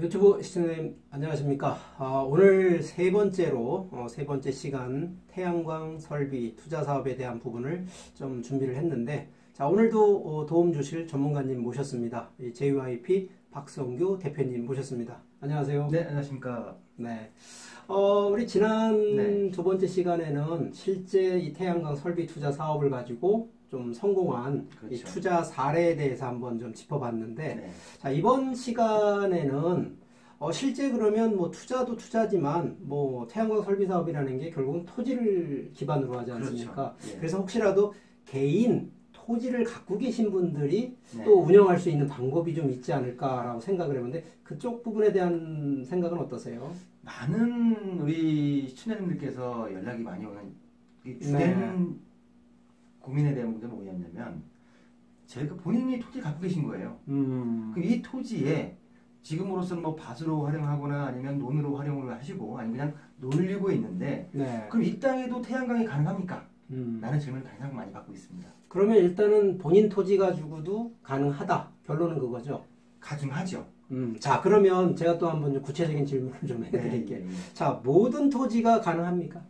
유튜브 시청자님 안녕하십니까. 오늘 세 번째로 세 번째 시간 태양광 설비 투자 사업에 대한 부분을 좀 준비를 했는데, 자, 오늘도 도움 주실 전문가님 모셨습니다. JYP 박성규 대표님 모셨습니다. 안녕하세요. 네, 안녕하십니까. 네. 우리 지난 네. 두 번째 시간에는 실제 이 태양광 설비 투자 사업을 가지고 좀 성공한 이 그렇죠. 투자 사례에 대해서 한번 좀 짚어봤는데, 네. 자, 이번 시간에는 실제 그러면 뭐 투자도 투자지만 뭐 태양광 설비 사업이라는 게 결국은 토지를 기반으로 하지 않습니까? 그렇죠. 예. 그래서 혹시라도 개인 토지를 갖고 계신 분들이 네. 또 운영할 수 있는 방법이 좀 있지 않을까라고 생각을 해보는데, 그쪽 부분에 대한 생각은 어떠세요? 많은 우리 시청자님들께서 연락이 많이 오는 이 주된 고민에 대한 문제는 뭐였냐면, 제가 본인이 토지 갖고 계신 거예요. 그럼 이 토지에 지금으로서는 뭐 밭으로 활용하거나 아니면 논으로 활용을 하시고 아니면 그냥 놀리고 있는데, 네. 그럼 이 땅에도 태양광이 가능합니까? 음. 라는 질문을 가장 많이 받고 있습니다. 그러면 일단은 본인 토지 가지고도 가능하다. 결론은 그거죠. 가중하죠. 자, 그러면 제가 또 한번 좀 구체적인 질문을 좀 해드릴게요. 네, 네, 네. 자, 모든 토지가 가능합니까?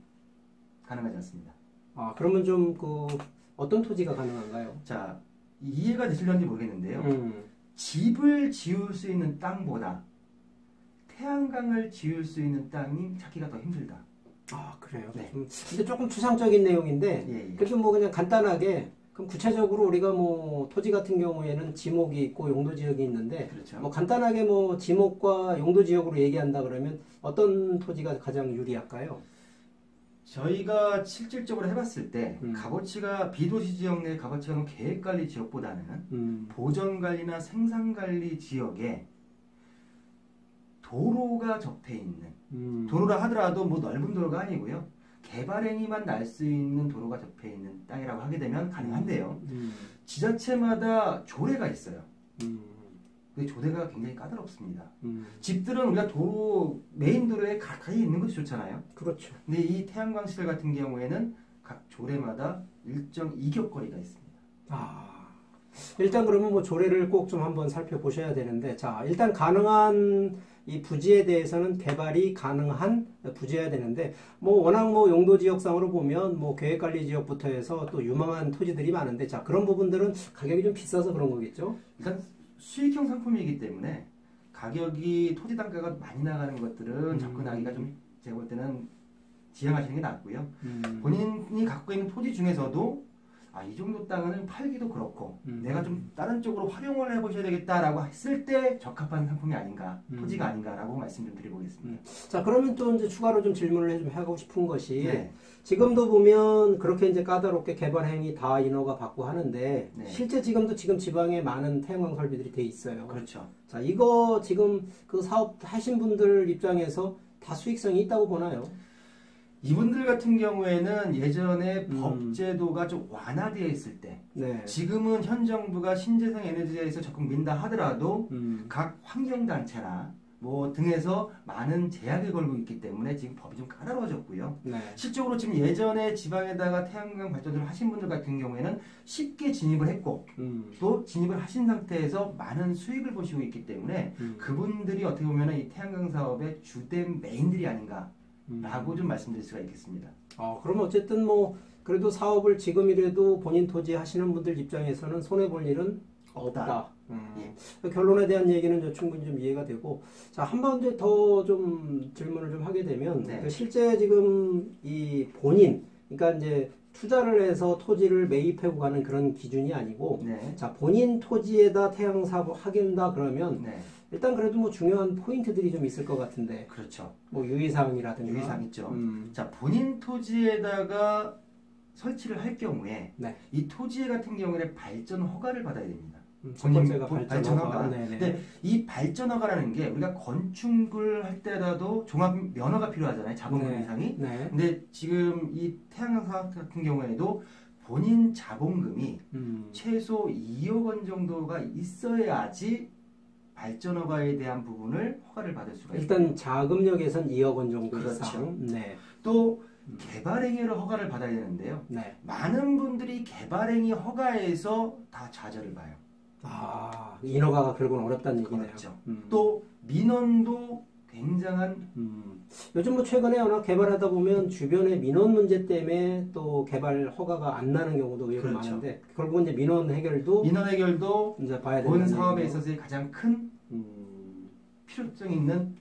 가능하지 않습니다. 그러면 좀 어떤 토지가 가능한가요? 자, 이해가 되실런지 모르겠는데요. 집을 지을 수 있는 땅보다 태양광을 지을 수 있는 땅이 찾기가 더 힘들다. 그래요. 네. 근데 조금 추상적인 내용인데, 예. 그래도 뭐 그냥 간단하게, 그럼 구체적으로 우리가 뭐 토지 같은 경우에는 지목이 있고 용도 지역이 있는데, 그렇죠. 뭐 간단하게 뭐 지목과 용도 지역으로 얘기한다 그러면 어떤 토지가 가장 유리할까요? 저희가 실질적으로 해봤을 때 값어치가 비도시 지역 내 값어치가 계획관리 지역보다는 보전관리나 생산관리 지역에 도로가 접해 있는, 도로라 하더라도 뭐 넓은 도로가 아니고요, 개발행위만 날 수 있는 도로가 접해 있는 땅이라고 하게 되면 가능한데요. 지자체마다 조례가 있어요. 그 조례가 굉장히 까다롭습니다. 집들은 우리가 도로, 메인 도로에 가까이 있는 것이 좋잖아요. 그렇죠. 근데 이 태양광 시설 같은 경우에는 각 조례마다 일정 이격거리가 있습니다. 일단 그러면 뭐 조례를 꼭 좀 한번 살펴보셔야 되는데, 자, 일단 가능한 이 부지에 대해서는 개발이 가능한 부지여야 되는데, 뭐 워낙 뭐 용도 지역상으로 보면 뭐 계획관리 지역부터 해서 또 유망한 토지들이 많은데, 자, 그런 부분들은 가격이 좀 비싸서 그런 거겠죠? 일단 수익형 상품이기 때문에 가격이 토지 단가가 많이 나가는 것들은 접근하기가 좀 제가 볼 때는 지양하시는 게 낫고요. 본인이 갖고 있는 토지 중에서도 이 정도 땅은 팔기도 그렇고 내가 좀 다른 쪽으로 활용을 해보셔야 되겠다라고 했을 때 적합한 상품이 아닌가, 토지가 아닌가라고 말씀 좀 드려보겠습니다. 자, 그러면 또 이제 추가로 좀 질문을 좀 하고 싶은 것이, 네. 지금도 보면 그렇게 이제 까다롭게 개발 행위 다 인허가 받고 하는데, 네. 실제 지금도 지금 지방에 많은 태양광 설비들이 돼 있어요. 그렇죠. 자, 이거 지금 그 사업 하신 분들 입장에서 다 수익성이 있다고 보나요? 이분들 같은 경우에는 예전에 법제도가 좀 완화되어 있을 때, 네. 지금은 현 정부가 신재생 에너지에서 적극 민다 하더라도 각 환경단체나 뭐 등에서 많은 제약을 걸고 있기 때문에 지금 법이 좀 까다로워졌고요. 네. 실적으로 지금 예전에 지방에다가 태양광 발전을 하신 분들 같은 경우에는 쉽게 진입을 했고 또 진입을 하신 상태에서 많은 수익을 보시고 있기 때문에 그분들이 어떻게 보면 이 태양광 사업의 주된 메인들이 아닌가 라고 좀 말씀드릴 수가 있겠습니다. 그러면 어쨌든 뭐 그래도 사업을 지금이라도 본인 토지 하시는 분들 입장에서는 손해 볼 일은 없다. 예. 결론에 대한 얘기는 저 충분히 좀 이해가 되고, 자, 한 번 더 좀 질문을 좀 하게 되면, 네. 그 실제 지금 이 본인, 그러니까 이제 투자를 해서 토지를 매입하고 가는 그런 기준이 아니고, 네. 자, 본인 토지에다 태양 사업 하겠다 그러면 네. 일단 그래도 뭐 중요한 포인트들이 좀 있을 것 같은데, 그렇죠. 뭐 유의사항이라든가. 유의사항 있죠. 자, 본인 토지에다가 설치를 할 경우에 네. 이 토지 같은 경우에 발전 허가를 받아야 됩니다. 첫 번째가 발전 허가. 네네. 근데 이 발전 허가라는 게 우리가 건축을 할 때라도 종합 면허가 필요하잖아요. 자본금 네. 이상이. 네. 근데 지금 이 태양광 사업 같은 경우에도 본인 자본금이 최소 2억 원 정도가 있어야지 발전 허가에 대한 부분을 허가를 받을 수가 있습니다. 일단 자금력에선 2억 원 정도 그렇죠. 이상. 네. 또 개발행위로 허가를 받아야 되는데요. 네. 많은 분들이 개발행위 허가에서 다 좌절을 봐요. 아, 인허가가 결국은 어렵다는 얘기네요. 그렇죠. 또 민원도 굉장한 요즘 뭐 최근에 워낙 개발하다 보면 주변의 민원 문제 때문에 또 개발 허가가 안 나는 경우도 의외로 그렇죠. 많은데 결국은 이제 민원 해결도 이제 봐야 본 된다는 사업에 얘기고. 있어서의 가장 큰 필요성이 있는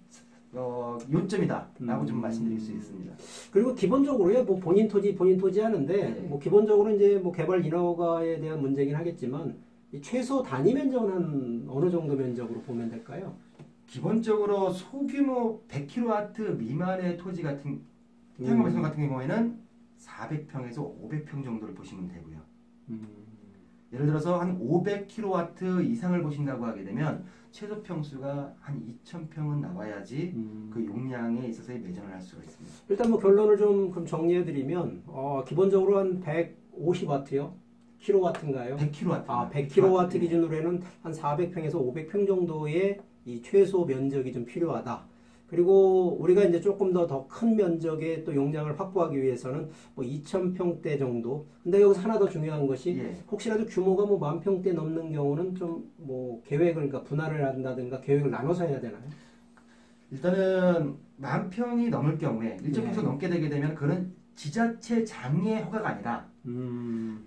요점이다라고 좀 말씀드릴 수 있습니다. 그리고 기본적으로요, 뭐 본인 토지 하는데 네. 뭐 기본적으로 이제 뭐 개발 인허가에 대한 문제긴 하겠지만 이 최소 단위 면적은 한 어느 정도 면적으로 보면 될까요? 기본적으로 소규모 100kW 미만의 토지 같은 태양광 발전 같은 경우에는 400평에서 500평 정도를 보시면 되고요. 예를 들어서 한 500kW 이상을 보신다고 하게 되면 최소 평수가 한 2,000평은 나와야지 그 용량에 있어서의 매전을 할 수가 있습니다. 일단 뭐 결론을 좀 그럼 정리해드리면 기본적으로 한 150W요? 킬로와트인가요? 100kW. 아, 100kW 기준으로는 한 400평에서 500평 정도의 이 최소 면적이 좀 필요하다. 그리고 우리가 이제 조금 더 큰 면적의 또 용량을 확보하기 위해서는 뭐 2,000평대 정도. 근데 여기서 하나 더 중요한 것이 혹시라도 규모가 뭐 10,000평대 넘는 경우는 좀 뭐 계획을 그러니까 분할을 한다든가 계획을 나눠서 해야 되나요? 일단은 10,000평이 넘을 경우에 1.5평 넘게 되게 되면 그런 지자체 장의 허가가 아니라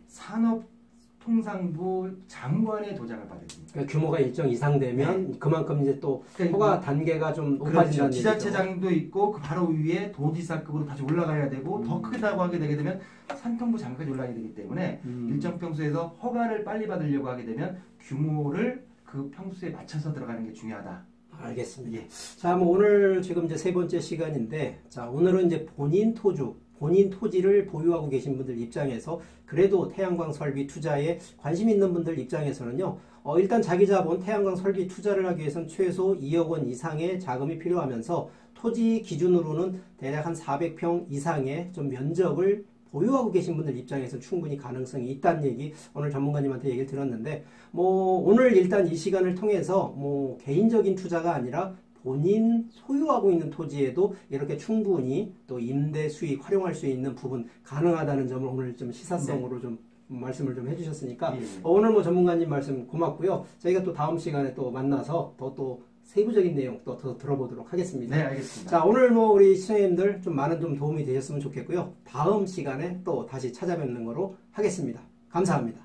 산업통상부 장관의 도장을 받아야 됩니다. 그러니까 규모가 일정 이상 되면 그만큼 이제 또 허가 단계가 좀 높아진다는 그렇죠. 얘기죠. 지자체장도 있고 그 바로 위에 도지사급으로 다시 올라가야 되고 더 크다고 하게 되게 되면 산통부 장까지 올라가야 되기 때문에 일정 평수에서 허가를 빨리 받으려고 하게 되면 규모를 그 평수에 맞춰서 들어가는 게 중요하다. 알겠습니다. 자, 뭐 오늘 지금 이제 세 번째 시간인데, 자, 오늘은 이제 본인 토지를 보유하고 계신 분들 입장에서 그래도 태양광 설비 투자에 관심 있는 분들 입장에서는요, 일단 자기 자본 태양광 설비 투자를 하기 위해서는 최소 2억 원 이상의 자금이 필요하면서 토지 기준으로는 대략 한 400평 이상의 좀 면적을 보유하고 계신 분들 입장에서 충분히 가능성이 있다는 얘기 오늘 전문가님한테 얘기를 들었는데 뭐 오늘 일단 이 시간을 통해서 뭐 개인적인 투자가 아니라 본인 소유하고 있는 토지에도 이렇게 충분히 또 임대 수익 활용할 수 있는 부분 가능하다는 점을 오늘 좀 시사성으로 좀 말씀을 좀 해주셨으니까 오늘 뭐 전문가님 말씀 고맙고요. 저희가 또 다음 시간에 또 만나서 또 세부적인 내용 또 더 들어보도록 하겠습니다. 네, 알겠습니다. 자, 오늘 뭐 우리 시청자님들 좀 많은 좀 도움이 되셨으면 좋겠고요. 다음 시간에 또 다시 찾아뵙는 거로 하겠습니다. 감사합니다.